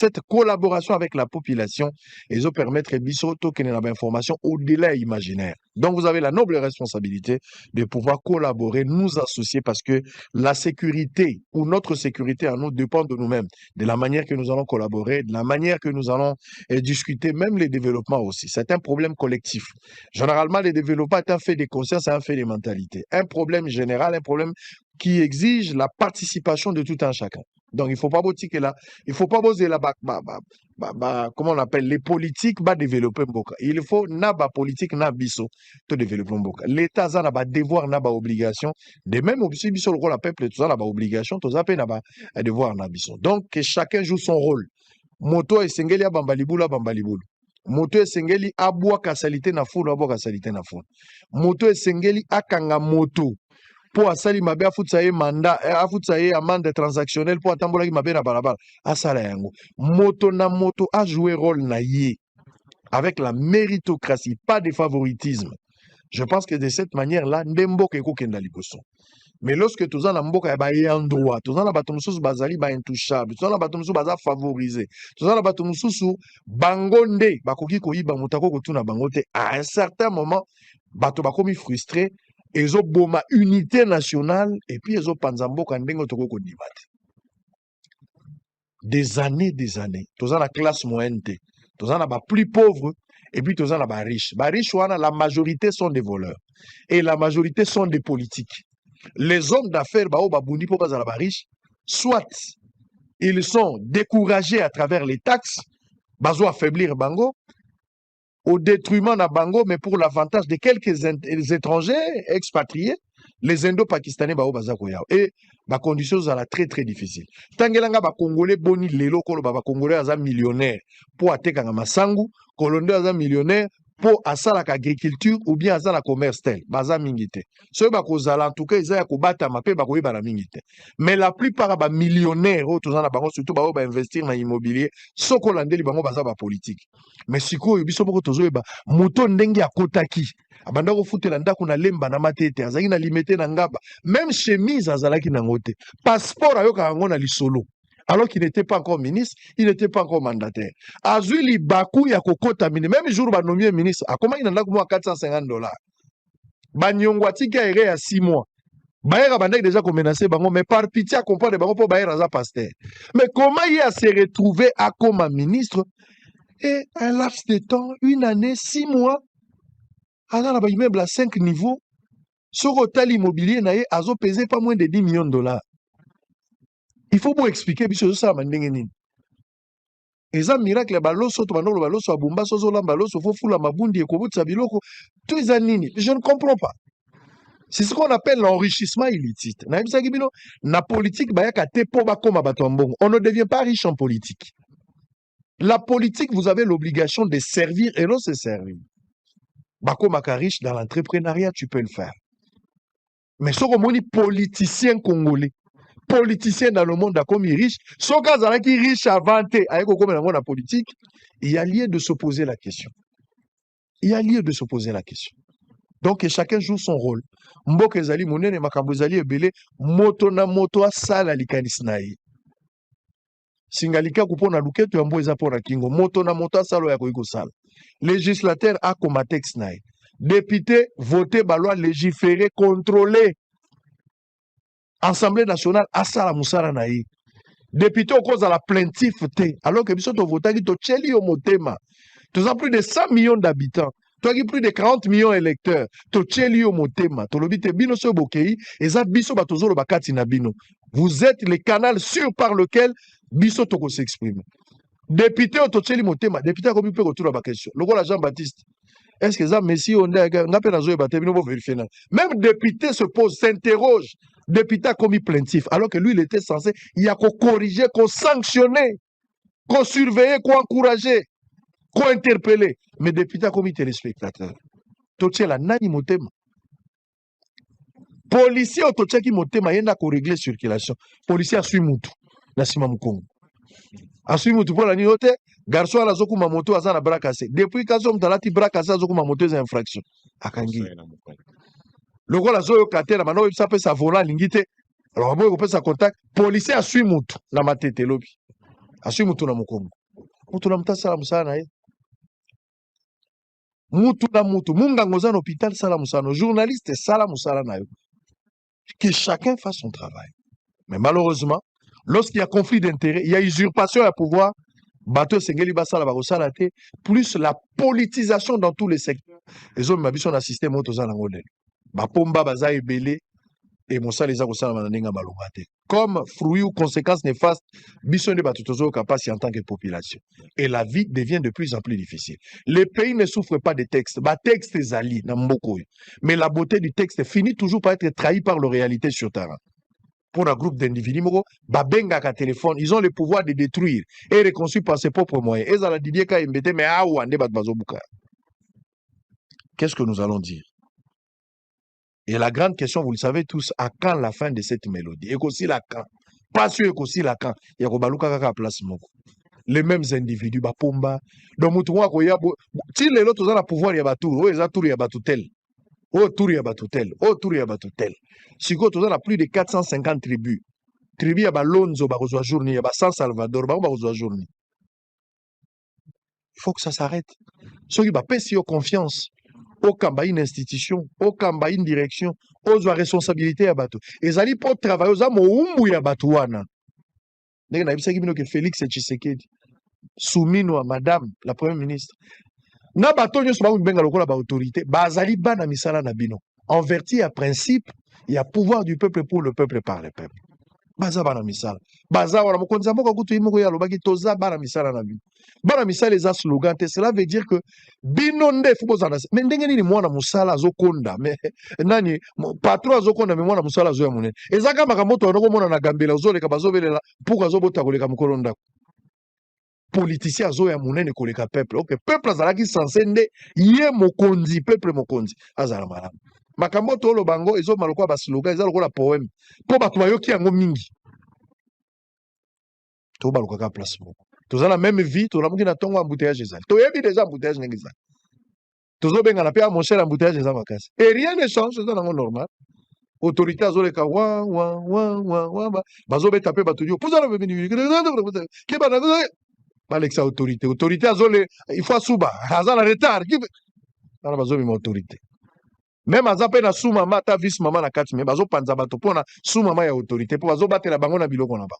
cette collaboration avec la population, ils ont permettre bisoto qu'il y ait une information au-delà imaginaire. Donc, vous avez la noble responsabilité de pouvoir collaborer, nous associer, parce que la sécurité ou notre sécurité à nous dépend de nous-mêmes, de la manière que nous allons collaborer, de la manière que nous allons discuter, même les développements aussi. C'est un problème collectif. Généralement, les développements est un fait de conscience, c'est un fait de mentalité. Un problème général, un problème qui exige la participation de tout un chacun. Donc, il ne faut pas que là, il faut pas poser là, comment on appelle, les politiques, développer Mboka. Il faut na politique, na biso, to développer Mboka. L'État a ba devoir, na obligation. De même, aussi, biso, le rôle, la peuple, tout ça, na obligation, tout ça, na devoir, na biso. Donc, que chacun joue son rôle. Moto esengeli ya bambalibula, bambalibulu. Moto esengeli abwa kasalite na fulu, abwa kasalite na fulu. Moto esengeli akanga moto. Pour asali mabe afutsa ye mandat afutsa ye amende transactionnelle pour atambola ki mabe na balabala asala yango moto na moto a joué rôle na ye avec la méritocratie, pas de favoritisme. Je pense que de cette manière là ndembo ke ko kenda liboso. Mais lorsque tous en mboka ba en droit, tous en bato mususu bazali ba intouchable, tous en bato mususu baza favorisé, tous en bato mususu bangonde bakoki koyiba mutako kotuna bangote, à un certain moment bato bakomi frustré. Ils ont boma unité nationale et puis ils ont panzambo kandengo toko kodibate. Des années. Tous en la classe moyenne, tous en la plus pauvre et puis tous en la riche. Ba riche la majorité sont des voleurs et la majorité sont des politiques. Les hommes d'affaires babundi pour pas la riche, soit ils sont découragés à travers les taxes, bazo affaiblir bango, au détriment de Bango, mais pour l'avantage de quelques étrangers expatriés, les Indo-Pakistanais et les conditions sont très très difficiles. Tangelanga ba Congolais boni lelo kolo ba Congolais aza millionnaire pour ateka nga masangu, Congolais aza millionnaire pour asala agriculture ou bien asala commerce tel, baza mingite. Ceux ba kozala en tout cas ils ya kobata mape ba koyeba na mingite. Mais la plupart ba millionnaires autour na bango surtout ba investir na immobilier, soko landeli bango baza ba politique. Mais sikoyo biso boko tozoyeba moto ndenge akotaki abanda ko futela ndako na lemba na matete azaki na limité na ngaba même chemise azalaki na ngote passeport ayoka yango na lisolo alors qu'il n'était pas encore ministre, il n'était pas encore mandataire. Azuli Bakou ya kokota mini même jour ba nommé ministre a comment il en a comme $450. Banyongwa tika ere ya 6 mois. Bayer bandaki déjà ko menacer bango mais par pitié à comprendre bango pour Bayer aza pasteur. Mais comment il a se retrouvé à comme ministre et un laps de temps, 1 année, 6 mois, alors là, immeuble à 5 niveaux, sur hôtel immobilier, a pesé pas moins de $10 millions. Il faut vous expliquer, parce ça, et ça, miracle, baloso, baloso, abumba, sozola, baloso, fofula, mabundi, ekobutsa, biloko, tout les années. Je ne comprends pas. C'est ce qu'on appelle l'enrichissement illicite. Na politique, on ne devient pas riche en politique. La politique, vous avez l'obligation de servir et non se servir. Bako Makariche, dans l'entrepreneuriat, tu peux le faire. Mais ce qu'on dit politicien congolais, politicien dans le monde comme riche, ce qu'on dit riche avant la politique, il y a lieu de se poser la question. Il y a lieu de se poser la question. Donc chacun joue son rôle. Mboke ezali monene makambo ezali ebele moto na moto asala likanisnayi. Singalika kupona luketo ya mbo eza pona kingo moto na moto asalo ya koiko sala. Législateur a comme texte naï. Député voté baloi légiférer contrôler. Assemblée nationale a sala musara naï. Député au cause de la plaintif té alors que biso to votaki to tcheli au motema. Tu as plus de 100 millions d'habitants. Tu as plus de 40 millions d'électeurs. To tcheli au motema. To lobite bino so bokei eza biso batozolo bakati na bino. Vous êtes le canal sûr par lequel biso toko s'exprime. Député Otocheli Motema, député a commis peu autour de la question. Le rôle Jean-Baptiste, est-ce que ça, Messi, on a vérifié. Même député se pose, s'interroge. Député a commis plaintif, alors que lui, il était censé, il y a qu'on corriger, qu'on sanctionner, qu'on surveiller, qu'on encourager, qu'on interpeller. Mais député a commis téléspectateur. Tochela nani Motema. Policier Otocheki Motema, il y a qu'on régler circulation. Policier a suivi Moutou, Nassima Moukongo. Asui mutu pour la niote, garçon à la zoku mamoto à la bras cassé. Depuis qu'à son talati bras cassé à zoku mamoto c'est infraction. Akangi. Le rôle à zoyo katera, maintenant il s'appelle sa volant lingite. Alors, on peut sa contact. Policier a suivi mutu, la matete lobi. Asui mutu na mukongo. Mutu na muta sala musala na ye. Mutu na mutu. Munga ngoza na hôpital sala musala. Journaliste sala musala na yo. Que chacun fasse son travail. Mais malheureusement, lorsqu'il y a conflit d'intérêts, il y a usurpation à pouvoir, bateau sengeli basala bakosala te, plus la politisation dans tous les secteurs. Les hommes m'habituent à système autoza na ngolel. Bapomba baza ebele et mosala les akosala mananenga balongate. Comme fruit ou conséquence néfaste, biso ne batutozo kapasi en tant que population. Et la vie devient de plus en plus difficile. Les pays ne souffrent pas des textes. Ba texte zali na mboko. Mais la beauté du texte finit toujours par être trahie par la réalité sur terrain. Pour un groupe d'individus, babenga ka téléphone, ils ont le pouvoir de détruire et reconstruire par ses propres moyens. Qu'est-ce que nous allons dire? Et la grande question, vous le savez tous, à quand la fin de cette mélodie? Et aussi la quand? Pas sûr que aussi la quand. Il y a place moko. Les mêmes individus, bapomba. Donc, mutuwa ko ya si les autres ont le pouvoir, il y a batour, oh, ils ont tour, il y a batoutel. Oh, tour, il y a batoutel. Oh, tour, il y a batoutel. Si vous avez plus de 450 tribus, tribus, il y a Lonzo, il y a San Salvador, il faut que ça s'arrête. Ceux qui ont confiance, au Kamba une institution, au Kamba une direction, aux responsabilités à bateau. Et ça dit pour travailler aux amours ya batouana. Félix Tshisekedi, Soumino à Madame la Première ministre. Na bateau nyos ba benga lokola ba autorité, bazali bana misala na bino. En vertu à principe, il y a pouvoir du peuple pour le peuple par le peuple. Baza bana misala. Baza wala mokonza moko kutu imoko ya lobaki toza bana misala na bino. Bana misala les slogan, cela veut dire que bino nde fuko zana. Mais ndenge nini mwana musala azokonda, mais nani patron azokonda mais mwana musala azo ya munene. Ezaka makamoto onoko mona na gambela ozoleka bazobelela pour azobota koleka mukolo ndako. Politicien azo ya munene koleka peuple. OK, peuple azalaki censé nde ye mokonzi, peuple mokonzi azala malamu. Makambo tolo bango ezo maloko ba slogan ezalo ko la poème. Po bato bayoki yango mingi. To baloko ka place moko. Toza la même vie, to la muki na tongo embouteillage ezali. To yebi déjà embouteillage ngi ezali. Tozo benga na pe mon cher embouteillage ezali makasi. Et rien ne change, c'est nango normal. Autorité azoleka wa bazo beta pe bato yo. Poza na bebini. Ke bana Alexa autorité. Autorité azole il faut suba. Azana retard. Ana bazo mi autorité. Même azape na sous maman ta vice maman na kati mais bazo panza bato pona sous maman ya autorité pour bazo batela bango na biloko na ba.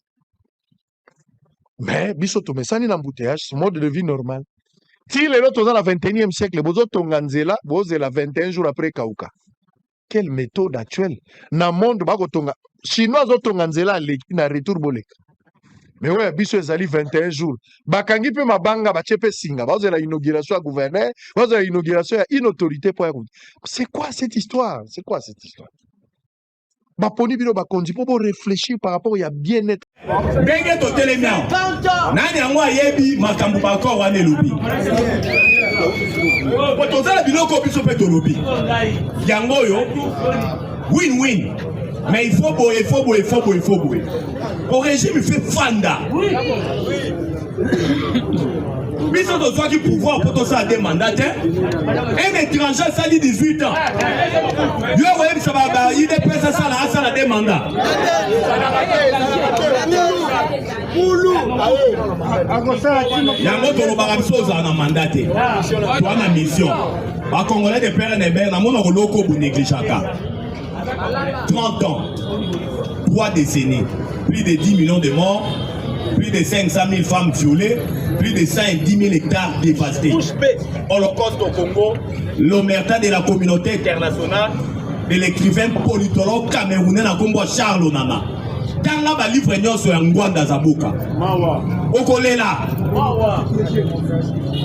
Mais biso to mesani na embouteillage, c'est mode de vie normal. Si les autres dans le 21e siècle, bozo tonganzela, bozo la 21 jours après kauka. Quelle méthode actuelle? Na monde bako tonga chinois zo tonganzela na retour boleka. Mais ouais, biso ezali 21 jours. Bakangi pe mabanga ba chepe singa, bozo la inauguration à gouverneur, bozo la inauguration à une autorité pour écouter. C'est quoi cette histoire? C'est quoi cette histoire? Baponi bino bakonzi pour réfléchir par rapport à bien-être. Denge to telemia. Nani yango ayebi makambu bako wane lobi. Potozala biloko biso pe to lobi. Yango yo win-win. Mais il faut boyer, il faut boyer, il faut boyer, il faut boyer. Au régime il fait fanda. Biso to soit qui pouvoir pour tout ça des mandataires. Un étranger ça dit 18 ans. Yo voyez ça va il est prêt ça la des mandats. Yango to lo ba biso za na mandaté. Toi na mission. Ba congolais de père Nebert na mona loko bu négligeaka. 30 ans. 3 décennies. Plus de 10 millions de morts. Plus de 500 000 femmes violées, plus de 110 000 hectares dévastés. Holocauste au Congo, l'omerta de la communauté internationale, de l'écrivain politologue camerounais na Congo Charles Onana. Quand là, le livre est sur Ngwanda Zabuka. Au Kolela.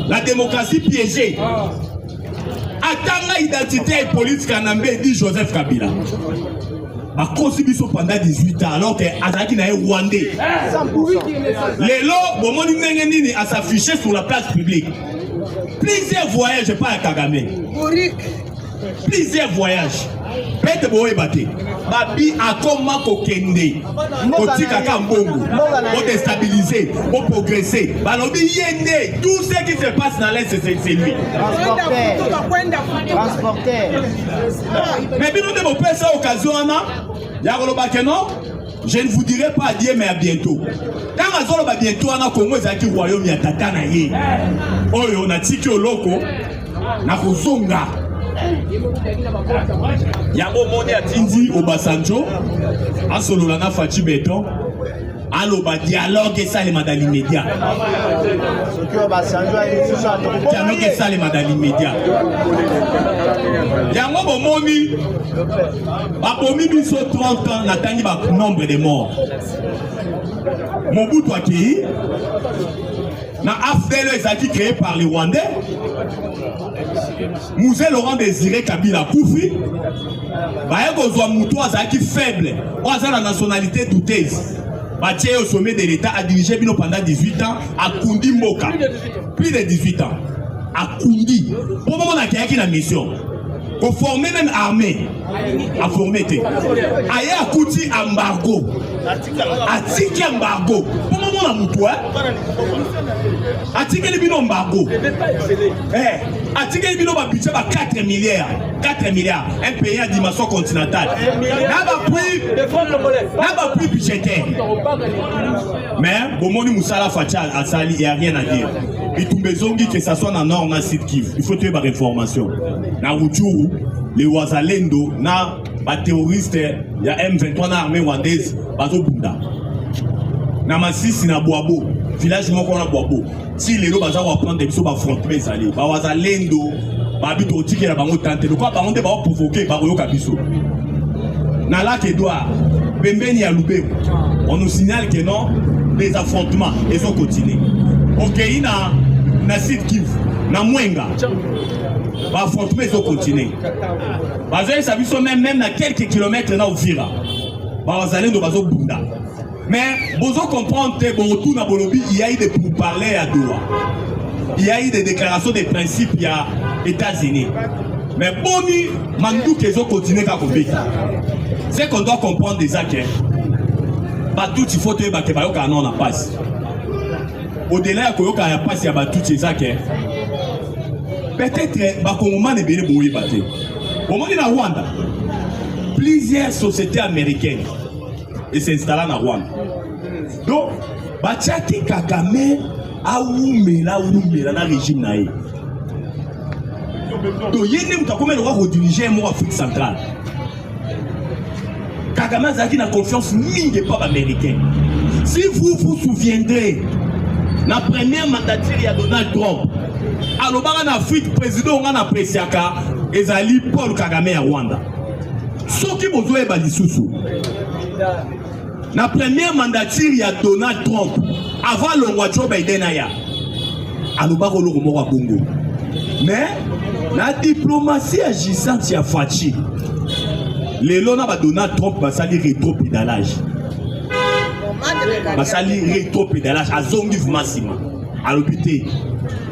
La démocratie piégée. Attends l'identité politique Kanambe dit Joseph Kabila. A contribution pendant 18 ans alors que Azaki n'a Rwandais. Les lots, bon, mon nini à s'afficher sur la place publique. Plusieurs voyages, pas à Kagame. Plusieurs voyages. Pète boé baté. Babi a comment kokende. Kotika kambongo. Pour déstabiliser, pour progresser. Balobi yende. Tout ce qui se passe dans l'Est, c'est lui. Transporteur. Mais bien nous devons faire ça occasion, Yagolo Bakeno. je ne vous dirai pas adieu, mais à bientôt. Quand on a bientôt, on a Congo, c'est le royaume, il y a Tatana. On a tiki au loco, na Kozonga. Yango moni atindi au Basanjo, à Sololana Fati Beton, à l'oba dialogue et ça les madame immédiat. Dialogue et ça les madame immédiat. Yango moni, abomi biso 30 ans, n'atteint pas nombre de morts. Mobutu Akei, na AFDEL est créé par les Rwandais. Mouzé Laurent Désiré Kabila Koufi. Bayekozwa Moutou Azaki faible. On a la nationalité douteuse. Batie au sommet de l'État a dirigé Bino pendant 18 ans à Kundi Mboka. Plus de 18 ans. À Kundi. Pour le moment, on a créé la mission. Pour former même armée. À former. Aïe à Kouti embargo. Atiki embargo. Pour le moment, on a Moutou. Atiki le bino embargo. Atiki le bino va budget 4 milliards. 4 milliards. Un pays à dimension continentale. N'a pas plus budgétaire. Mais, bon, mon Moussala Fatia à Sali, il n'y a rien à dire. Et tout besoin que ça soit dans le nord, dans le site Kiv. Il faut trouver des informations. Dans Routjourou, les Ouazalendo, na les terroristes, il y a M23 dans l'armée rwandaise, Bazo Bunda. Dans Masisi, na Boabo, village où on a Boabo. Si les gens vont prendre des choses, ils vont affronter les alliés. Ouazalendo, Babito Tiki, ils vont tenter. Donc, ils vont provoquer, ils vont Kabiso. Dans lac Edouard, Bembeni à Loubé, on nous signale que non, les affrontements, ils ont continué. Ok, na site Kiv, na Mwenga, les affrontements, ils ont continué. Ils sont même à quelques kilomètres dans Ouvira. Ils allaient dans Bunda. Mais, vous comprenez que il y a eu des pourparlers à Doha. Il y a eu des déclarations de principes il y a États-Unis. Mais Boni, Mandou, qu'ils ont continué à combattre. C'est qu'on doit comprendre des actes. Tout il faut que on a passe. Au-delà de qu'on a passe, il y a tout ces actes. Peut-être que est bien bourré batté. Au moment de Rwanda, plusieurs sociétés américaines s'installent en Rwanda. Donc, Bachaki Kagame a oumela dans le régime naïf. Donc, il y a un roi rediriger en Afrique centrale. Kagame a confiance ni des peuples américains. Si vous vous souviendrez, la première mandature de Donald Trump, alors en Afrique, le président a apprécié Ezali Paul Kagame à Rwanda. Ce qui vous avez dit, la première mandature de Donald Trump, avant le roi Joe Biden, alors à Congo. Mais la diplomatie agissante à Fachi, les lona ba Donald Trump va salir rétropédalage. Va salir rétropédalage à Zongiv Massima. À l'hôpital,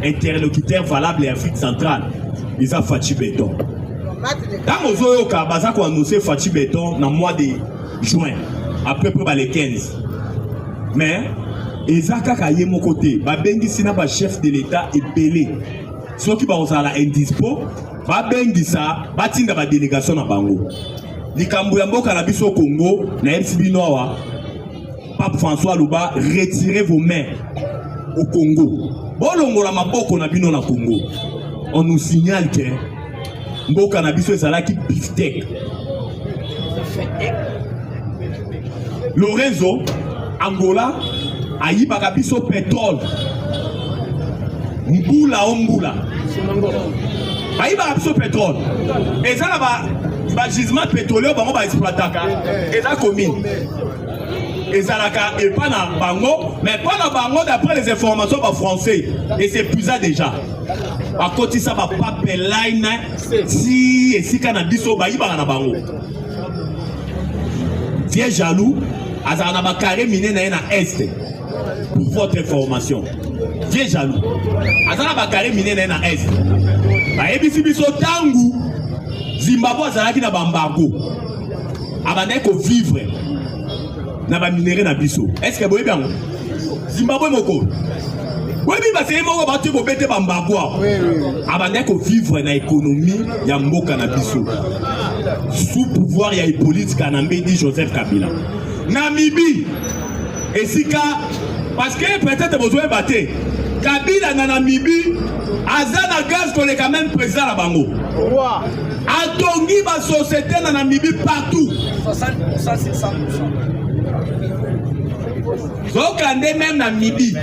interlocuteur valable en Afrique centrale, ils ont Fachi Beton. Dans le Zoyo Kabaza, on a annoncé Fachi Beton dans le mois de juin, à peu près les 15. Mais, Ezaka Kaye mon côté, Babengi Sina, chef de l'État, est belé. Ceux qui vont à indispo, Babengi sa, Batinga ba délégation à Bango. Likambo ya mboka na biso Congo, na MCB Noa, Pape François Louba, retirez vos mains au Congo. Bolongo la maboko na bino na Congo. On nous signale que mboka na biso ezalaki Biftek. Lorenzo, Angola, ayibaka biso pétrole. Mbula ombula. Ayibaka biso pétrole. Ezala ba gisement pétrolier bango ba exploitaka. Eza commune. Ezalaka et pas na bango, mais pas na bango d'après les informations par français. Et c'est plus ça déjà. À côté ça va pas line si et si kana biso ba yibaka na bango. Viens jaloux, azana ba carré miné na est. Pour votre information. Viens jaloux. Azana ba carré miné na est. Ba ebisi biso tangu Zimbabwe azalaki na bambargo. Abandé ko vivre na ba minéré na biso. Est-ce que boye bien Zimbabwe moko. Oui, parce que moko ba tuko bete bambargo. Abandé ko vivre na économie ya mboka na biso. Sous pouvoir ya Hippolyte Kanambe dit Joseph Kabila. Namibie et Sika parce que peut-être besoin de battre Kabila na Namibie Azana gaz qu'on est quand même président à Bango Atongi ba société na Namibie partout 60% c'est 100%. Donc même Namibie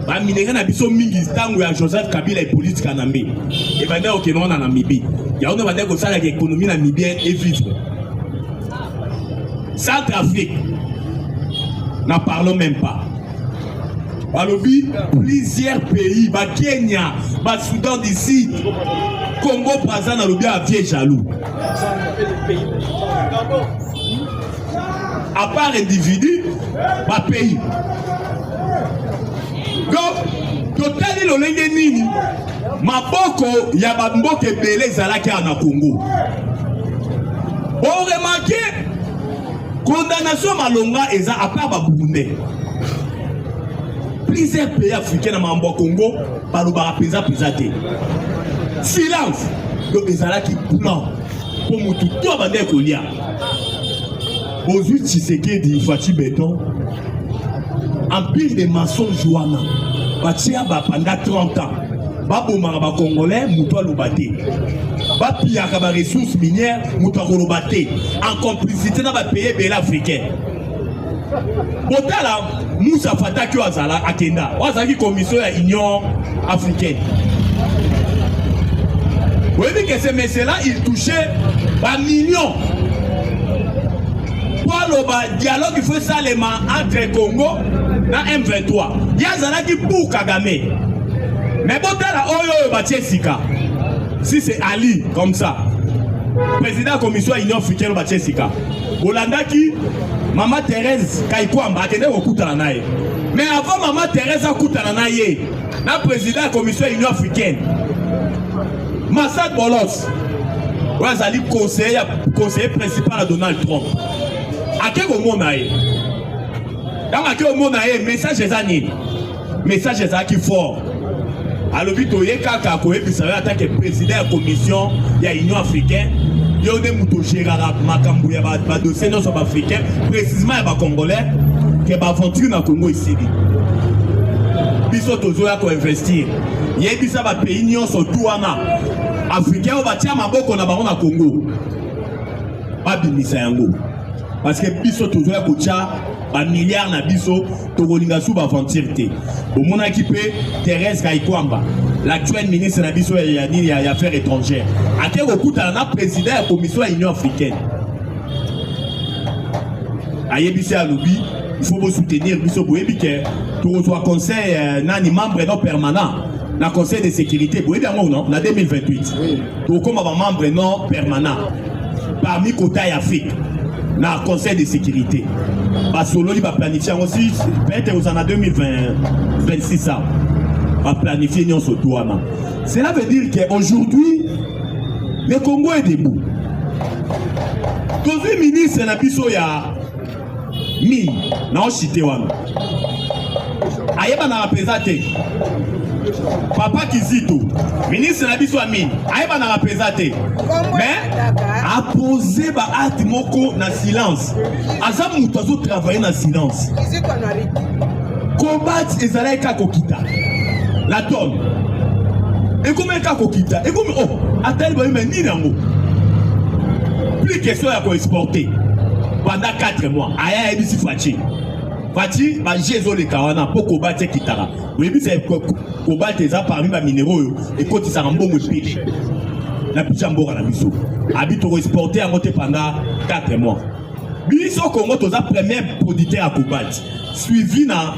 ba minéraux na biso mingi tango ya Joseph Kabila et politique à Namibie et ba ndeko ke non na Namibie ya on va dire que ça l'économie namibienne est vivre Centrafrique n'en parlons même pas. Balobi, plusieurs pays, ba Kenya, ba Soudan d'ici, Congo, Brazza, Nalobi a vieux jaloux. À part individu, ba pays. Donc, totali lolenge nini, maboko ya ba mboke belé zalaki na Congo. Bon remarquez, condamnation malonga eza à part ba Burundais. Plusieurs pays africains dans Mambo Congo par le présenté. Silence. Donc les Alaks qui plan pour nous tout abandonner Kolia. Aux Tshisekedi dit Fati Béton. En pile de mensonges Joana. Batia pendant 30 ans. Babo Maraba Congolais, Moutoua Lobaté. Bapia Kaba ressources minières, Moutoua Lobaté. En complicité dans les pays belges africains. Botala Moussa Fataki Wazala Akenda Wazaki commission de l'Union africaine. Vous voyez que ces messieurs-là, ils touchaient par millions. Pour le dialogue, il faut ça entre Congo et M23. Il y a Zalaki pour Kagame. Mais Botala Oyo Batiesika. Si c'est Ali comme ça, président de la commission de l'Union africaine Batiesika. Bolanda qui Maman Thérèse Kaikwamba attendait au coup de la naïe. Mais avant Maman Thérèse a coup de la naïe, la présidente de la commission de l'Union africaine, Massad Bolos, Wazali conseiller principal à Donald Trump. À quel moment naïe? Dans quel moment naïe, message est années. Message est qui fort. Alors, Vitoye Kaka Koé, qui serait en tant que président de la commission de l'Union africaine. Il y a des moutons gérard Makambu, il y a des dossiers non africains, précisément il y a des Congolais qui ont aventuré dans le Congo ici. Ils sont tous là pour investir. Il y a des pays qui sont tous africains, on va tirer ma boque on a dans le Congo. Pas de Misayango. Parce que ils sont tous là pour tirer un milliard na biso tokolinga sous aventure té. Au monde équipé Thérèse Kaikwamba. L'actuel ministre de des Affaires étrangères. À quel coup tu as président de la commission de l'Union africaine. Ayebisi Aloubi, il faut vous soutenir Biso Boébike. Tu reçois conseil nani membre non permanent. Dans le conseil de sécurité, vous voyez bien non? En 2028. Tu comme membre non permanent. Parmi Kota et Afrique. Dans le conseil de sécurité. Basolo il va planifier aussi peut-être aux années 2026 ans. Va planifier non sur toi. Cela veut dire qu'aujourd'hui le Congo est debout. Tous les ministres na biso ya mi na ochité wana. Ayeba na représenté. Papa Kizito, ministre na biso ami, ayeba na représenté. Mais a posé ba acte moko na silence. Aza mutu azo travailler na silence. Combattre ezalaki kakokita. La donne. Et comment kakokita? Et comment oh, attends ba mais ni nango. Plus question ya ko exporter pendant 4 mois. Aya ebisi Fati. Fati ba jezo le kawana pour combattre kitara. Oui, c'est combattre ça parmi les minéraux et quand ils s'en vont au pays. La picha mbora na biso. Habite au exporter en côté pendant 4 mois. Biso Congo toza premier producteur à combattre. Suivi na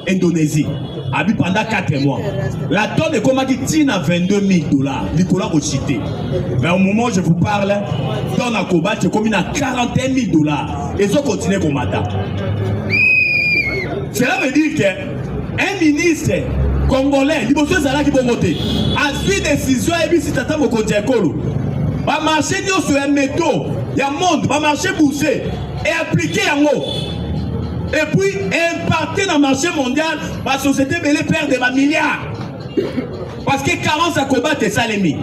Indonésie. Habite pendant 4 mois. La tonne de combat qui tient à $22,000. Nicolas Rochité. Mais au moment où je vous parle, tonne à combattre c'est comme une à $41,000. Et ça continue à combattre. Cela veut dire qu'un ministre congolais, il faut ça qui peut voter. A suivi décision et puis si tu as mon côté écolo, va marcher sur un métaux, il y a monde, va marcher bourser et appliquer en haut. Et puis imparter dans le marché mondial, la société belé perd des milliards. Parce que 40 à combattre ça l'ennemi.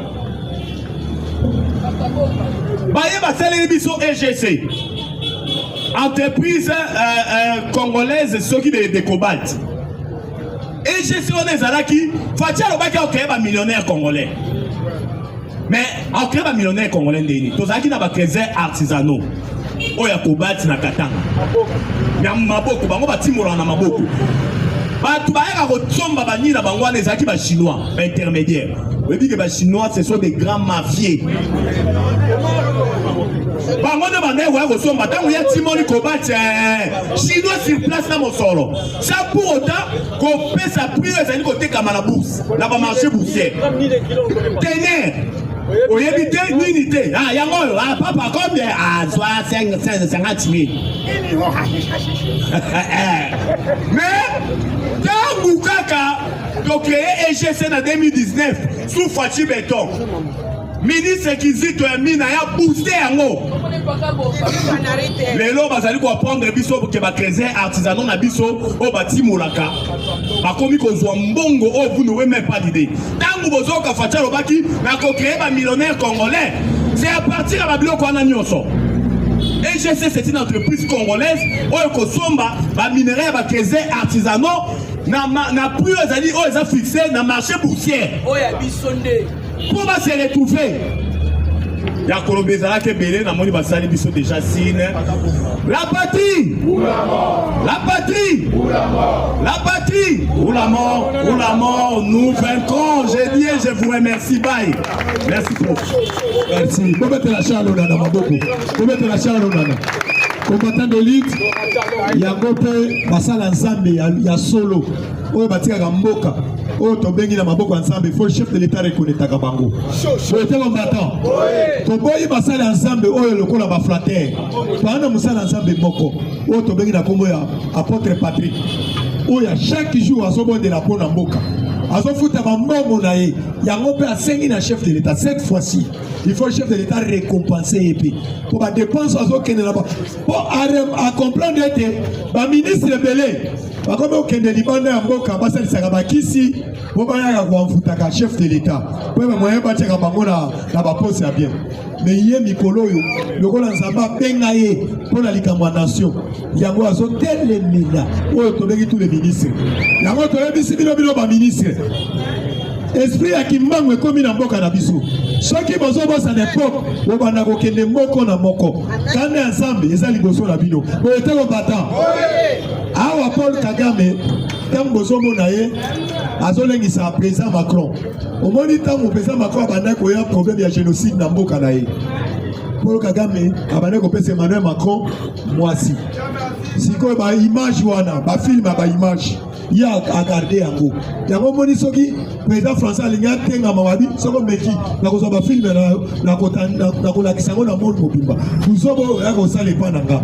Baye va saler les bisous EGC. entreprise congolaise soki de cobalt. Et je suis honnête, Zalaki, Fatia Lobaki a créé un millionnaire congolais. Mais a créé un millionnaire congolais ndeni. Tozaki na ba trésor artisanaux. Oya cobalt na katanga. Ya maboko bango batimora na maboko. Ba tubaeka ko tsomba bani na bango na ezaki ba chinois, ba intermédiaires. On dit que les Chinois, ce sont des grands mafieux. Bango de bandé, ouais, au sommet, tant où il y a Timon Cobalt, Chinois sur place dans mon solo. Ça pour autant qu'on paie sa prière, ça dit côté comme à la bourse, là bas marché boursier. Tenez, au y habiter l'unité. Ah, y a moi, ah, papa, combien? Ah, 50 000. Mais, dans Moukaka, donc créé EGC en 2019 sous Fachi Béton. Ministre Kizito Emina a boosté en haut. Les lots bazali ko prendre biso pour que ba trésor artisanaux na biso au bati molaka. Ba komi ko zo mbongo o vous n'avez même pas d'idée. Tangu bozo ka Fachi lobaki na ko créer ba millionnaire congolais. C'est à partir de la biloko na nyonso. EGC c'est une entreprise congolaise o ko somba ba minerais ba trésor artisanaux. Na plus ezali o eza fixé na marché boursier. Oya bisonde. Pour se retrouver. Ya kolobezala ke belé na moni basali biso déjà signe. La patrie. Ou la mort. La patrie. Ou la mort. La patrie. Ou la mort. Ou la mort. Nous vaincrons. J'ai dit et je vous remercie. Bye. Merci beaucoup. Merci. Vous mettez la charle au nana maboko. Vous mettez la charle au nana. Combattant de lutte, il y a un basal ensemble, il y a solo. Oyo batika mboka. Oyo tobengi na maboko ensemble, il faut le chef de l'État reconnaître Kabango. Vous êtes combattant. Toboyi basal ensemble, oyo lokola ba flatter. Pendant musala ensemble moko. Oyo tobengi na kombo ya apôtre Patrick. Oyo chaque jour azobo de la pona mboka. Azofuta ba mbongo na ye. Yango pe asengi na chef de l'État cette fois-ci. Il faut le chef de l'État récompenser et puis pour la dépense là-bas. Pour à comprendre que le ministre belé, comme au Kenya Libanais en Boka, parce que ça va ici, pour le chef de l'État. Pour le moyen de faire la poste c'est bien. Mais il y a Mikolo, le rôle en Zamba, Bengaye, pour la nation. Il y a un hôtel les médias, où tous les ministres. Il y a un ministre. Esprit à Kimbango est comme une amboka na biso. Ceux qui bossent à l'époque, on va n'avoir des moko na moko. Quand on est ensemble, ils ont les bossos na bino. Pour être combattant. Awa Paul Kagame, quand bosso monaye, azolengi sa président Macron. Au moment où président Macron a banné qu'il y a un problème de génocide na mboka na ye. Paul Kagame a banné que c'est Emmanuel Macron, moi si. Si quoi ba image wana, ba film ba image. Il y a à garder un go. Il y a un moment où président français a ligné un mawabi, c'est comme Meki. La cosa va filmer la kisamo na monde mobimba. Nous sommes là comme ça les pananga.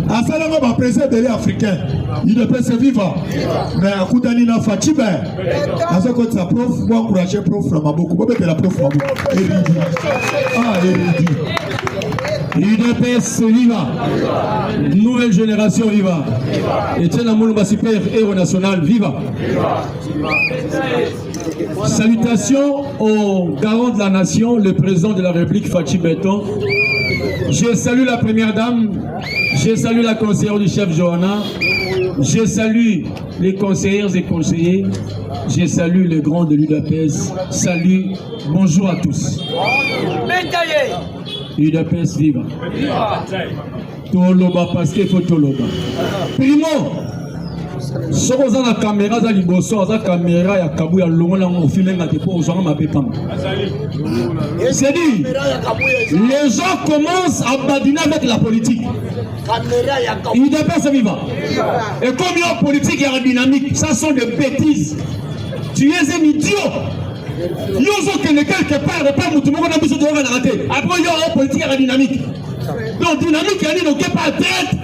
À ça là on va président de l'Africain. Il ne peut se vivre. Mais à coup d'année na Fatiba. À ce que ça prof, moi encourager prof na maboko. Moi la prof na maboko. Éridi. Ah éridi. UDPS viva, nouvelle génération viva, Etienne Amoulouba super héros national viva. Salutations au garant de la nation, le président de la République Fachi Béton. Je salue la première dame, je salue la conseillère du chef Johanna, je salue les conseillères et conseillers, je salue les grands de l'UDPS. Salut, bonjour à tous. UDPS viva. Toloba parce qu'il faut toloba. Primo, si vous avez la caméra, vous avez la caméra, ya kabu ya longo na mo filmer na tepo aux gens ma pepam. C'est dit, les gens commencent à badiner avec la politique. UDPS viva. Et comme il y a politique et la dynamique, ça sont des bêtises. Tu es un idiot. Yozo que quelque part, pas tout le monde a besoin de rater. Après, il y a une politique et la dynamique. Donc, dynamique, il y a une pas tête.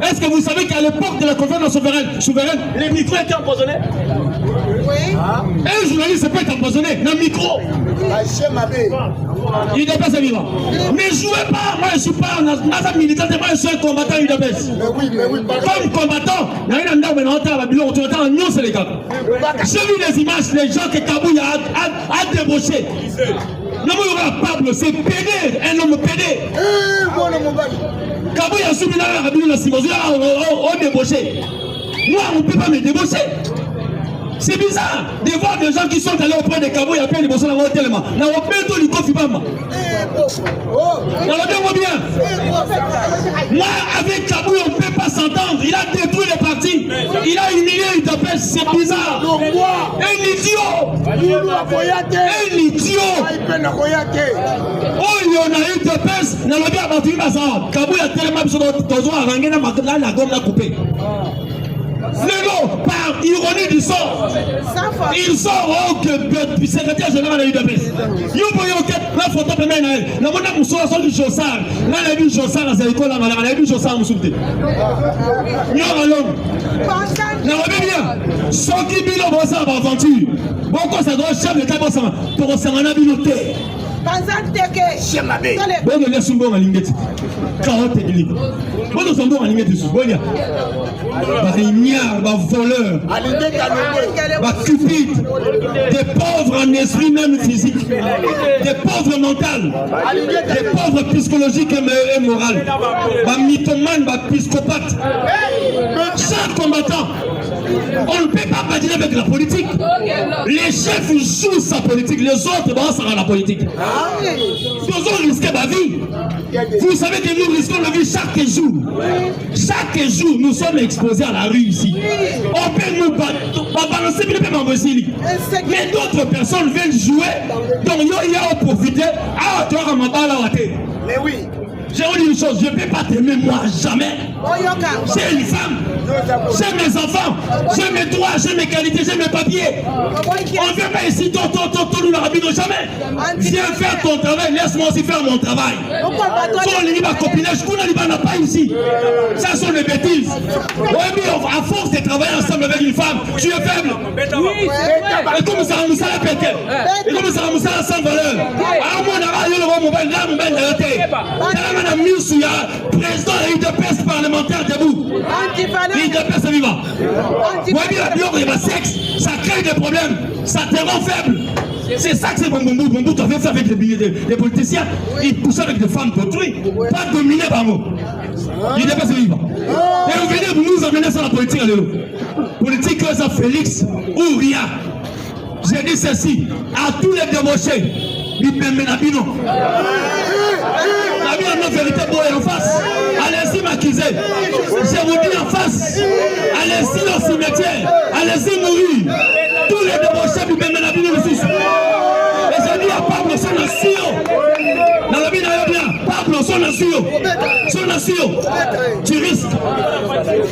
Est-ce que vous savez qu'à l'époque de la conférence souveraine, les micros étaient empoisonnés? Oui. Et un journaliste peut être empoisonné dans le micro. Il n'est pas vivant. Mais jouez pas, moi je suis pas un militant, moi je suis un combattant UDPS. Comme combattant, il y a un homme qui a un New Sénégal. J'ai vu les images, les gens que Kabou a débauché. Pablo, c'est pédé, un homme pédé. Kabou a soumis la rabine la Simozia, on débauché. Moi, on ne peut pas me débaucher. C'est bizarre de voir des gens qui sont allés auprès de Kabou et après les bossons dans tellement. N'a pas peur de lui pas. Moi, avec Kabou, on ne peut pas s'entendre. Il a détruit les partis. Il a humilié Idapes, c'est bizarre. Un idiot. Un idiot. Oh, il y en a eu Idapes. N'a pas bien battu Mazar. Kabou a tellement besoin de arranger la gomme la couper. Lélo, par ironie du sort, il sort que secrétaire général de l'UDPS. La photo de Ménaël, la monnaie pour soi du Jossard. Là, il a vu Jossard à l'école, il a vu Jossard à Moussoulté. Il y a un homme. Il y a bien. Sans qui bille au bossard d'aventure. Beaucoup ça doit chef de Tabossama. Pour se rendre à biloté. Bon, il y a un bon à l'ingéti. Carotte et l'ingéti. Bon, nous sommes bons à l'ingéti. Bon, il y a. Barignard, voleur, cupide, des pauvres en esprit même physique, des pauvres mentales, des pauvres psychologiques et morales, mythomane, psychopathe. Chaque combattant, on ne peut pas badiner avec la politique. Les chefs jouent sa politique, les autres ça la politique. Nous avons risqué ma vie. Vous savez que nous risquons la vie chaque jour. Chaque jour, nous sommes exposés à la rue ici. On peut nous balancer, mais d'autres personnes veulent jouer. Donc, il y a profité. Ah, tu as ma balle à la tête. Mais oui. Je vous dis une chose, je ne peux pas t'aimer moi jamais. J'ai une femme, j'ai mes enfants, j'ai mes droits, j'ai mes qualités, j'ai mes papiers. On ne veut pas ici, nous la rabine jamais. Viens faire ton travail, laisse-moi aussi faire mon travail. Son libre copinage, qu'on n'a pas ici. Ça sont des bêtises. Oui, mais à force de travailler ensemble avec une femme, tu es faible. Et comme ça, nous allons péter. Et comme ça, nous allons sans valeur. Alors, moi, on a la président de l'UDPS parlementaire debout. L'UDPS vivant. Moi, il y a sexe, ça crée des problèmes, ça te rend faible. C'est ça que c'est Bombou. Tu as fait ça avec les politiciens. Ils poussent avec des femmes d'autrui. Pas dominé par moi. L'UDPS vivant. Et vous venez nous emmener sur la politique. Politique, ça Félix ou Ria. J'ai dit ceci à tous les débauchés. Il peut me l'abîmer. La vie en notre vérité en face. Allez-y m'accuser. Je vous dis en face. Allez-y au cimetière. Allez-y mourir. Tous les débauchés du même la vie de Jésus. Et je dis à Pablo son nation. Dans la vie d'ailleurs bien. Pablo son nation. Tu risques.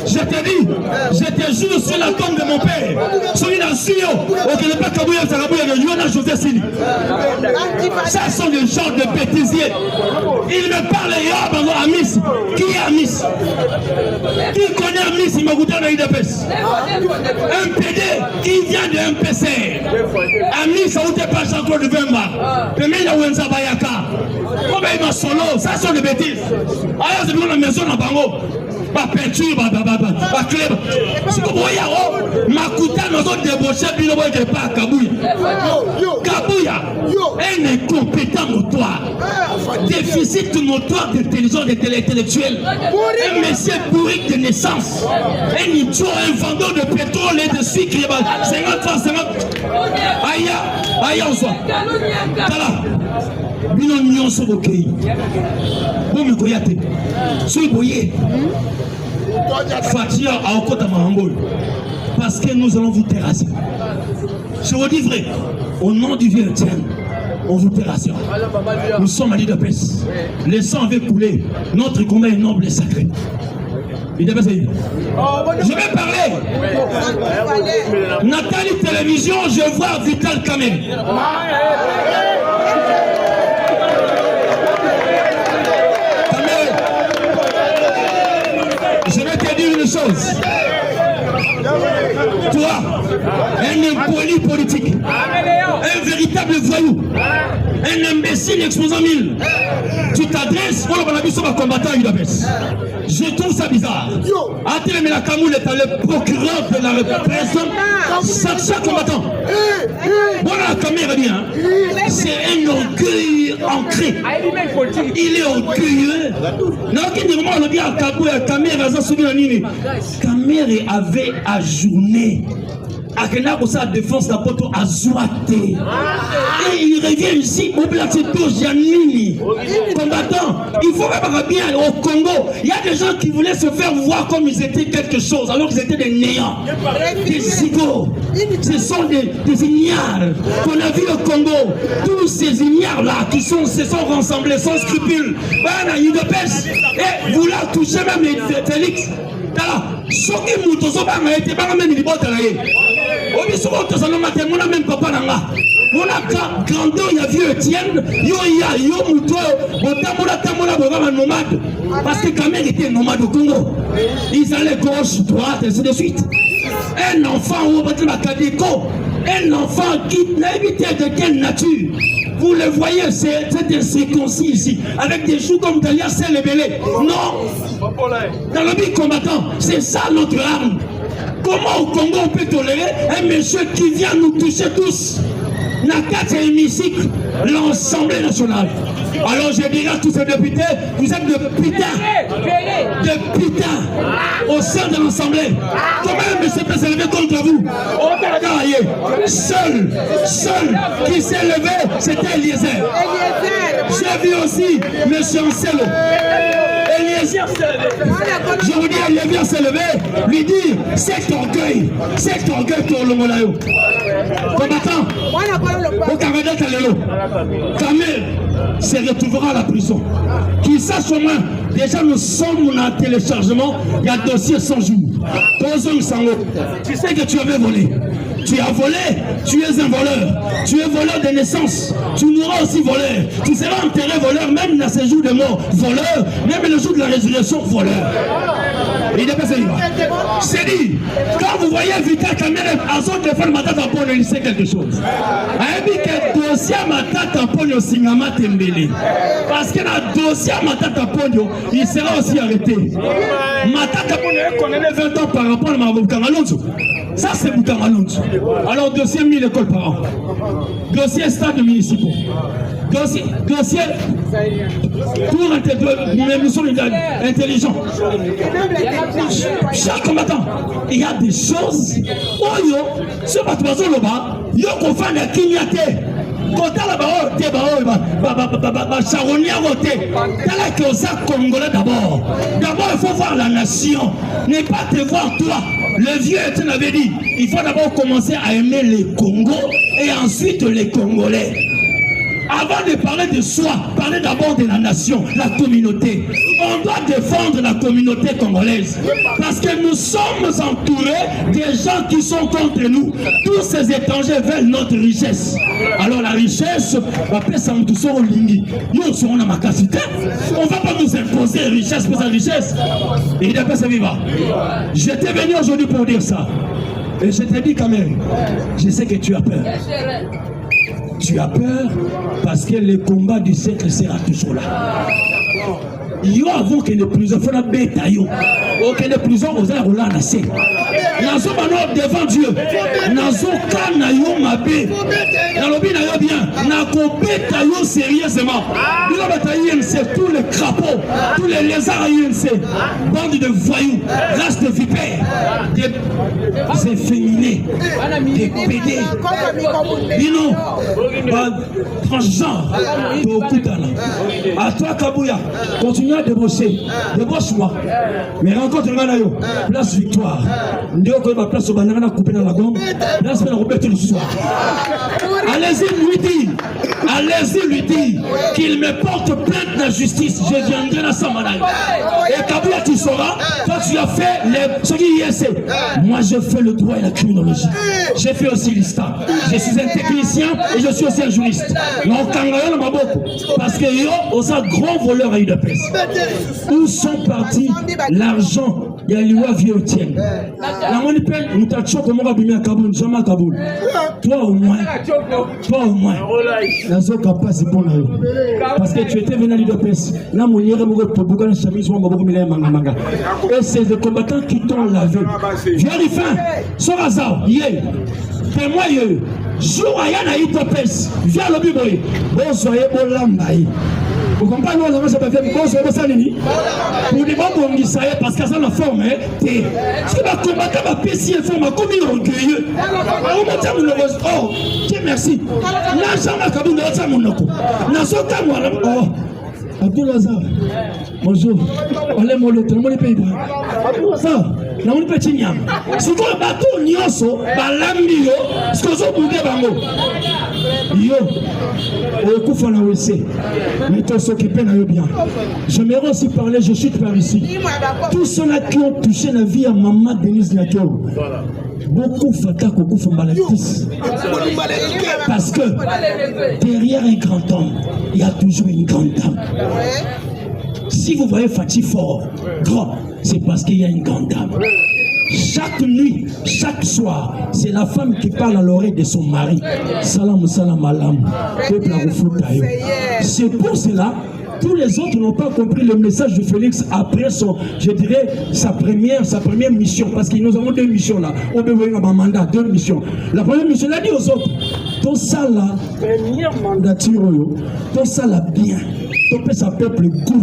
Je te dis. Je te jure sur la tombe de mon père. Sur une nation. Au Québec, Kabouya, Sarabouya, Yona, José Sili. Ça sont des gens de bêtisiers. Il me parle à Amis. Qui est Amis? Qui connaît Amis? Il m'a goûté dans l'IDPS. Un PD qui vient de MPC. Amis, ça n'était pas Jean-Claude Vemba. Le mec de Wenza Bayaka. Comment il m'a solo? Ça sont des bêtises. Alors, c'est pour la maison dans Bango. Pas peinture, pas clé. Si vous voyez, Makuta nous a débauché, puis nous ne pas Kabouya. Kabouya, un incompétent notoire. Déficit notoire d'intelligence intellectuelle. Un monsieur pourri de naissance. Un idiot, un vendeur de pétrole et de sucre. 50 francs, 50. Aïe, on soit. Tala. Bino nyonso bokei. Bomi koyate. Soy boye. Fatia a encore ta mahamboul. Parce que nous allons vous terrasser. Je vous dis vrai. Au nom du vieux Etienne, on vous terrassera. Nous sommes à l'IDPS. Le sang avait coulé. Notre combat est noble et sacré. Je vais parler. Nathalie Télévision, je vois Vital Kamel. Je vais te dire une chose. Toi, un impoli politique, un véritable voyou, un imbécile exposant 1000, tu t'adresses au combattant UDPS. Je trouve ça bizarre. Attends, mais la Camoule est le procureur de la personne, chaque combattant. Voilà, caméra bien. C'est un orgueil ancré. Il est orgueilleux. Non, qui dit comment on dit à caméra, ça souvient nini. Caméra avait ajourné. Akena pour sa défense la poto a Zouate. Et il revient ici au plateau Janini. Combattant, il faut voir bien au Congo. Il y a des gens qui voulaient se faire voir comme ils étaient quelque chose, alors qu'ils étaient des néants, des zigots. Ce sont des ignares qu'on a vu au Congo. Tous ces ignares là qui se sont rassemblés sans scrupules. Voilà, il dépêche. Et vous la touchez même les Félix. Soki muto so banga ete banga même ni bota na ye. Obi so bota sa no matin mona même papa nanga. Mona grandeur ya vieux Étienne, yo muto bota mona boga nomade. Parce que quand même était nomade au Congo. Ils allaient gauche, droite, ainsi de suite. Un enfant au bâti Makadeko, un enfant qui n'a évité de quelle nature. Vous le voyez, c'est incirconcis ici, avec des joues comme Dalia Selebele. Non! Dans le but combattant, c'est ça notre arme. Comment au Congo on peut tolérer un monsieur qui vient nous toucher tous? Nakata hémicycle, l'Assemblée nationale. Alors je dirais à tous ces députés, vous êtes de putain au sein de l'Assemblée. Comment un monsieur peut s'élever contre vous? Seul qui s'est levé, c'était Eliezer. J'ai vu aussi monsieur Ancelo. Je vous dis, Eliezer s'est levé, lui dire cet orgueil pour le Molayo. Combattant, au Canada, Kamel se retrouvera à la prison. Qu'il sache au moins, déjà nous sommes en téléchargement, il y a dossier 100 jours. Tu sais que tu avais volé. Tu as volé, tu es un voleur. Tu es voleur de naissance. Tu mourras aussi voleur. Tu seras enterré voleur, même dans ces jours de mort. Voleur, même le jour de la résurrection, voleur. Il n'est pas celui-là. C'est dit, quand vous voyez Vita Kamere, à son téléphone, ma tante Aponio, il sait quelque chose. Il dit que dossier ma tante Aponio, Singama Tembele. Parce que dans le dossier ma tante Aponio, il sera aussi arrêté. Ma tante Aponio, elle connaît 20 ans par rapport à ma Boukangalonso. Ça, c'est Boukangalonso. Alors, dossier 1000 écoles par an. Dossier stade municipaux. Dossier pour l'émission intelligente. Chaque combattant, il y a des choses. Oh yo, ce bateau là-bas, yo qu'on fait la kinyate. Quand la Congolais d'abord. D'abord, il faut voir la nation, ne pas te voir toi. Le vieux Etienne avait dit, il faut d'abord commencer à aimer les Congos et ensuite les Congolais. Avant de parler de soi, parler d'abord de la nation, la communauté. On doit défendre la communauté congolaise. Parce que nous sommes entourés des gens qui sont contre nous. Tous ces étrangers veulent notre richesse. Alors la richesse, on va pas nous imposer richesse pour sa richesse. Et il n'est pas vivant. J'étais venu aujourd'hui pour dire ça. Et je t'ai dit quand même, je sais que tu as peur. Tu as peur parce que le combat du siècle sera toujours là. Yo avant que les prisons fassent la bête à yo. Ok, les prisons aux airs là na sé. Nazo mano devant Dieu. Nazo kana yo mabe. Na lobi na yo bien. Na ko beta yo sérieusement. Yo beta INC tous les crapauds, tous les lézards INC, bande de voyous, race de vipères, des efféminés, des pédés. Dino, transgenre, à toi Kabouya, continue à débaucher, débauche-moi, mais rencontre-moi là, place Victoire, place au banana coupé dans la gomme, place la robe tout le soir. Allez-y lui dire qu'il me porte plainte de la justice, je viendrai dans sa manaille. Et Kabouya, tu sauras, toi tu as fait ce qui y est. Moi je fais le droit et la criminologie. J'ai fait aussi l'histoire. Je suis un technicien et je suis aussi un juriste. Parce que yo, aux grand voleur à UDPS. Où sont partis l'argent? Il y a l'Iwa vieux Etienne. La monnaie peine, nous t'as choqué comment on va bien à Kaboul, jamais à Kaboul. Toi au moins. La zone capable c'est bon là. Parce que tu étais venu à l'UDPS. Là, mon lien, mon beaucoup de chemise, mon beaucoup de manga. Et c'est des combattants qui t'ont lavé. Viens les fins. Sans hasard, yeah. Fais-moi, jour aya na itopes via lobi boye bozoye bolamba ye vous comprenez non ça peut faire bozoye ça nini pour des bons bongisa ye parce que ça la forme te ce va combattre ba pesi et forme comme orgueilleux au monta mon oh Dieu merci na jamais kabu na ça mon noko na so ka moi oh Abdul Azar bonjour allez mon l'autre mon pays ça na on peut tinya si ko bato nyonso balambi yo ce que zo boude bango yo okufa na wese mais toi s'occuper na yo bien j'aimerais aussi parler je suis par ici tous ceux-là qui ont touché la vie à maman Denise Nakio beaucoup fata kokufa malatis parce que derrière un grand homme il y a toujours une grande dame. Si vous voyez Fatih fort, grand, c'est parce qu'il y a une grande dame. Chaque nuit, chaque soir, c'est la femme qui parle à l'oreille de son mari. Salam, salam, alam. C'est pour cela, tous les autres n'ont pas compris le message de Félix après son, je dirais, sa première mission. Parce que nous avons deux missions là. On peut voir un mandat, deux missions. La première mission, il a dit aux autres, tout ça là, première mandature, tout ça là bien. Tout ça peuple goût.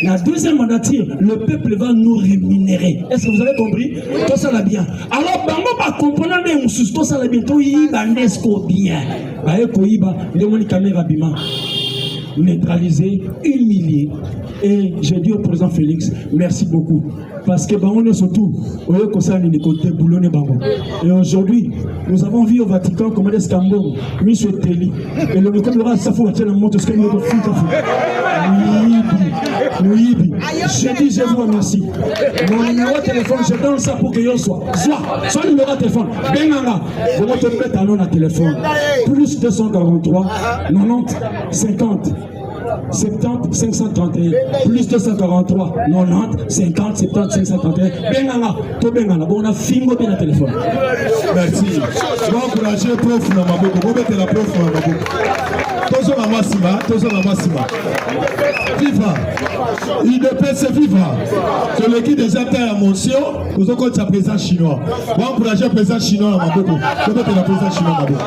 La deuxième mandature, le peuple va nous rémunérer. Est-ce que vous avez compris? Tout ça là bien. Alors, bango va comprendre les moussous, tout ça là bien. Tout y va n'est-ce bien. Bah, ekoiba, demande caméra bima. Neutralisé, humilié. Et je dis au président Félix, merci beaucoup. Parce que on est surtout, et aujourd'hui, nous avons vu au Vatican comme des scandales, M. Telly. Et le caméra, ça faut attirer la montre, ce que nous avons fait. Je dis, je vous remercie. Mon numéro de téléphone, je donne ça pour que je sois. Soit numéro de téléphone. Benganga, vous me mettez un nom de téléphone. Plus 243, 90, 50. 70 531 plus 243 90 50 70 531 Benganga to Benganga bon on a fingo bien le téléphone. Merci. Je vais encourager prof na maboko. Vous mettez la prof na maboko. Tozo na massima. Viva. IDPS viva. Celui qui déjà fait émotion, vous avez sa présence chinois. Vous encourager le président chinois na maboko. Vous mettez la présence chinois na maboko.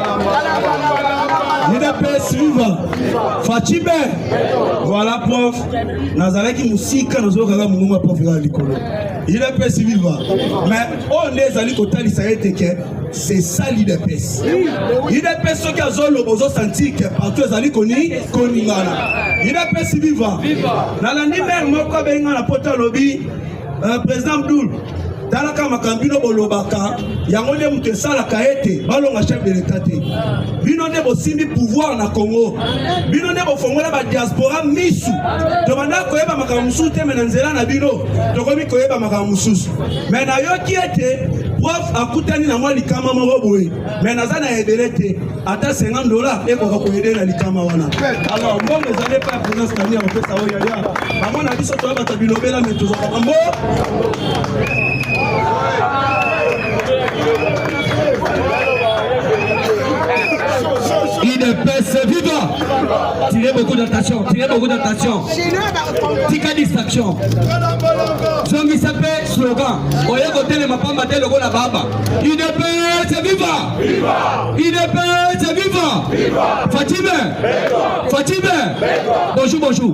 IDPS viva. Fatih. Voilà prof, Nazareki Moussika, nous avons un prof à l'école. Il est pas civil, mais on est allé au Tali, ça a été que c'est ça l'IDPS. IDPS, ceux qui ont le senti que partout les allés connus, IDPS civil. Dans la numéro, moi, quand on a porté lobby, président Abdoul. Dans la Kamakambino Bolobaka, Yangone Moutessala Kaete, Ballon à chef de l'État. Bino nebo simbi pouvoir na Congo. Bino nebo fongola ba diaspora misu. Tomanda koyeba makamusu te menanzela na bino. Tokomi koyeba makamusu. Mais na yo qui était prof akutani na mwa likama moko boye. Mais nazana ederete ata $50 et ko koyede na likama wana. Alors bon les années pas présence kani en fait ça oya. Maman na biso to ba tabilobela mais to zoka mbo. IDPS viva. Tirez beaucoup d'attention. Tika distraction. Zongi s'appelle slogan. Oye côté le mapamba de logo la baba. IDPS viva. IDPS viva. Fatih. Bonjour.